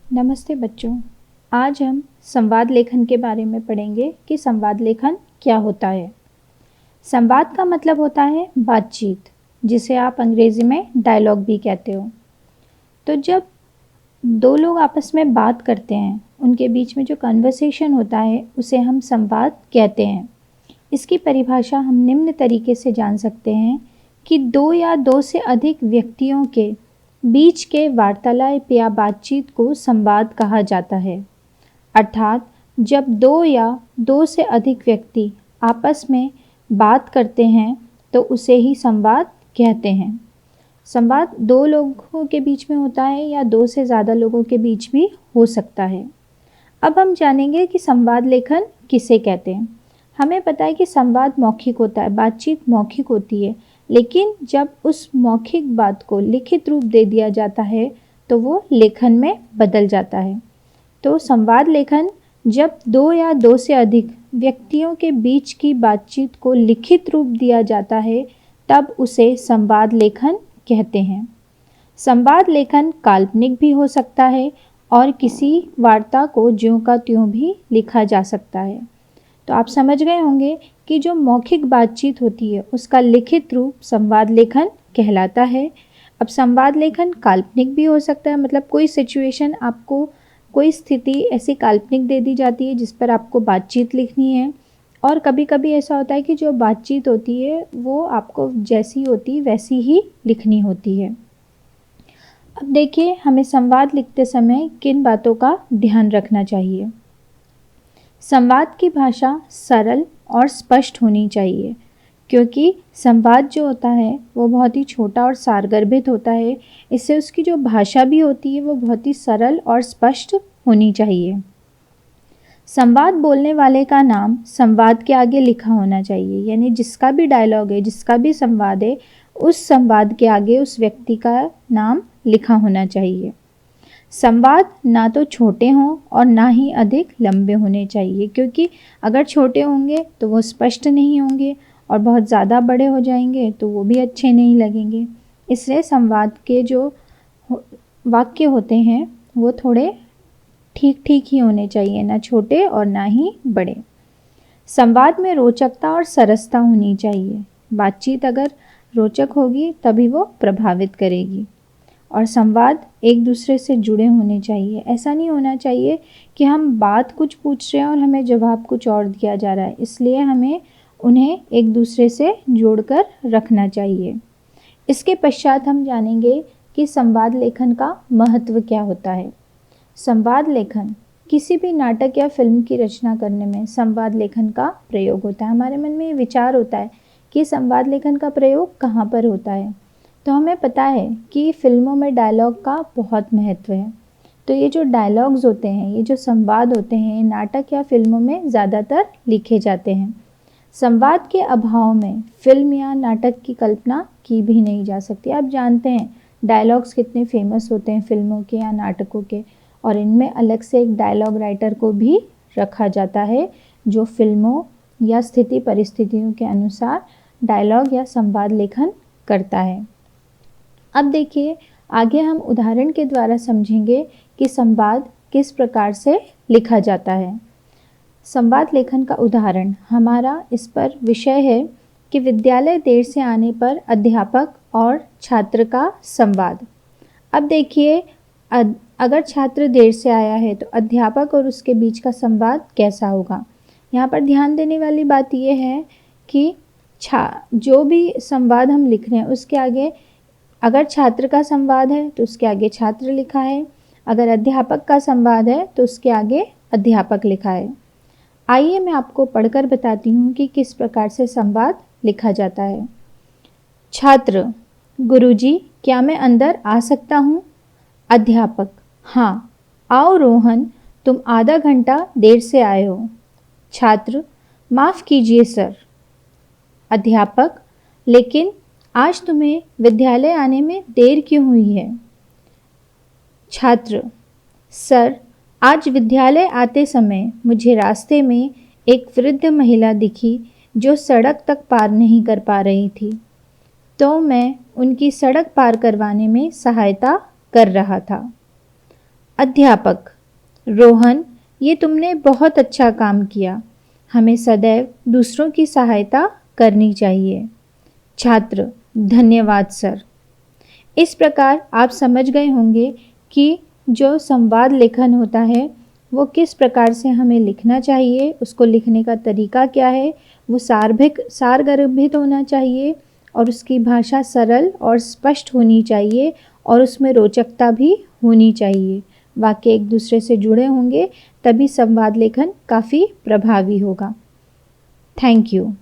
नमस्ते बच्चों। आज हम संवाद लेखन के बारे में पढ़ेंगे कि संवाद लेखन क्या होता है। संवाद का मतलब होता है बातचीत, जिसे आप अंग्रेजी में डायलॉग भी कहते हो। तो जब दो लोग आपस में बात करते हैं, उनके बीच में जो कन्वर्सेशन होता है उसे हम संवाद कहते हैं। इसकी परिभाषा हम निम्न तरीके से जान सकते हैं कि दो या दो से अधिक व्यक्तियों के बीच के वार्तालाप या बातचीत को संवाद कहा जाता है। अर्थात जब दो या दो से अधिक व्यक्ति आपस में बात करते हैं तो उसे ही संवाद कहते हैं। संवाद दो लोगों के बीच में होता है या दो से ज़्यादा लोगों के बीच भी हो सकता है। अब हम जानेंगे कि संवाद लेखन किसे कहते हैं। हमें पता है कि संवाद मौखिक होता है, बातचीत मौखिक होती है, लेकिन जब उस मौखिक बात को लिखित रूप दे दिया जाता है तो वो लेखन में बदल जाता है। तो संवाद लेखन जब दो या दो से अधिक व्यक्तियों के बीच की बातचीत को लिखित रूप दिया जाता है तब उसे संवाद लेखन कहते हैं। संवाद लेखन काल्पनिक भी हो सकता है और किसी वार्ता को ज्यों का त्यों भी लिखा जा सकता है। तो आप समझ गए होंगे कि जो मौखिक बातचीत होती है उसका लिखित रूप संवाद लेखन कहलाता है। अब संवाद लेखन काल्पनिक भी हो सकता है, मतलब कोई सिचुएशन, आपको कोई स्थिति ऐसी काल्पनिक दे दी जाती है जिस पर आपको बातचीत लिखनी है, और कभी कभी ऐसा होता है कि जो बातचीत होती है वो आपको जैसी होती वैसी ही लिखनी होती है। अब देखिए, हमें संवाद लिखते समय किन बातों का ध्यान रखना चाहिए। संवाद की भाषा सरल और स्पष्ट होनी चाहिए, क्योंकि संवाद जो होता है वो बहुत ही छोटा और सारगर्भित होता है। इससे उसकी जो भाषा भी होती है वो बहुत ही सरल और स्पष्ट होनी चाहिए। संवाद बोलने वाले का नाम संवाद के आगे लिखा होना चाहिए, यानी जिसका भी डायलॉग है, जिसका भी संवाद है, उस संवाद के आगे उस व्यक्ति का नाम लिखा होना चाहिए। संवाद ना तो छोटे हों और ना ही अधिक लंबे होने चाहिए, क्योंकि अगर छोटे होंगे तो वो स्पष्ट नहीं होंगे और बहुत ज़्यादा बड़े हो जाएंगे तो वो भी अच्छे नहीं लगेंगे। इसलिए संवाद के जो वाक्य होते हैं वो थोड़े ठीक ठीक ही होने चाहिए, ना छोटे और ना ही बड़े। संवाद में रोचकता और सरसता होनी चाहिए। बातचीत अगर रोचक होगी तभी वो प्रभावित करेगी। और संवाद एक दूसरे से जुड़े होने चाहिए। ऐसा नहीं होना चाहिए कि हम बात कुछ पूछ रहे हैं और हमें जवाब कुछ और दिया जा रहा है, इसलिए हमें उन्हें एक दूसरे से जोड़कर रखना चाहिए। इसके पश्चात हम जानेंगे कि संवाद लेखन का महत्व क्या होता है। संवाद लेखन किसी भी नाटक या फिल्म की रचना करने में संवाद लेखन का प्रयोग होता है। हमारे मन में ये विचार होता है कि संवाद लेखन का प्रयोग कहाँ पर होता है। तो हमें पता है कि फिल्मों में डायलॉग का बहुत महत्व है। तो ये जो डायलॉग्स होते हैं, ये जो संवाद होते हैं, नाटक या फिल्मों में ज़्यादातर लिखे जाते हैं। संवाद के अभाव में फिल्म या नाटक की कल्पना की भी नहीं जा सकती। आप जानते हैं डायलॉग्स कितने फेमस होते हैं फिल्मों के या नाटकों के, और इनमें अलग से एक डायलॉग राइटर को भी रखा जाता है जो फिल्मों या स्थिति परिस्थितियों के अनुसार डायलॉग या संवाद लेखन करता है। अब देखिए, आगे हम उदाहरण के द्वारा समझेंगे कि संवाद किस प्रकार से लिखा जाता है। संवाद लेखन का उदाहरण हमारा इस पर विषय है कि विद्यालय देर से आने पर अध्यापक और छात्र का संवाद। अब देखिए, अगर छात्र देर से आया है तो अध्यापक और उसके बीच का संवाद कैसा होगा। यहाँ पर ध्यान देने वाली बात यह है कि जो भी संवाद हम लिख रहे हैं उसके आगे अगर छात्र का संवाद है तो उसके आगे छात्र लिखा है, अगर अध्यापक का संवाद है तो उसके आगे अध्यापक लिखा है। आइए मैं आपको पढ़कर बताती हूँ कि किस प्रकार से संवाद लिखा जाता है। छात्र: गुरुजी, क्या मैं अंदर आ सकता हूँ? अध्यापक: हाँ, आओ रोहन, तुम आधा घंटा देर से आए हो। छात्र: माफ़ कीजिए सर। अध्यापक: लेकिन आज तुम्हें विद्यालय आने में देर क्यों हुई है? छात्र: सर, आज विद्यालय आते समय मुझे रास्ते में एक वृद्ध महिला दिखी जो सड़क तक पार नहीं कर पा रही थी, तो मैं उनकी सड़क पार करवाने में सहायता कर रहा था। अध्यापक: रोहन, ये तुमने बहुत अच्छा काम किया। हमें सदैव दूसरों की सहायता करनी चाहिए। छात्र: धन्यवाद सर। इस प्रकार आप समझ गए होंगे कि जो संवाद लेखन होता है वो किस प्रकार से हमें लिखना चाहिए, उसको लिखने का तरीका क्या है, वो सारगर्भित होना चाहिए और उसकी भाषा सरल और स्पष्ट होनी चाहिए और उसमें रोचकता भी होनी चाहिए। वाक्य एक दूसरे से जुड़े होंगे तभी संवाद लेखन काफ़ी प्रभावी होगा। Thank you.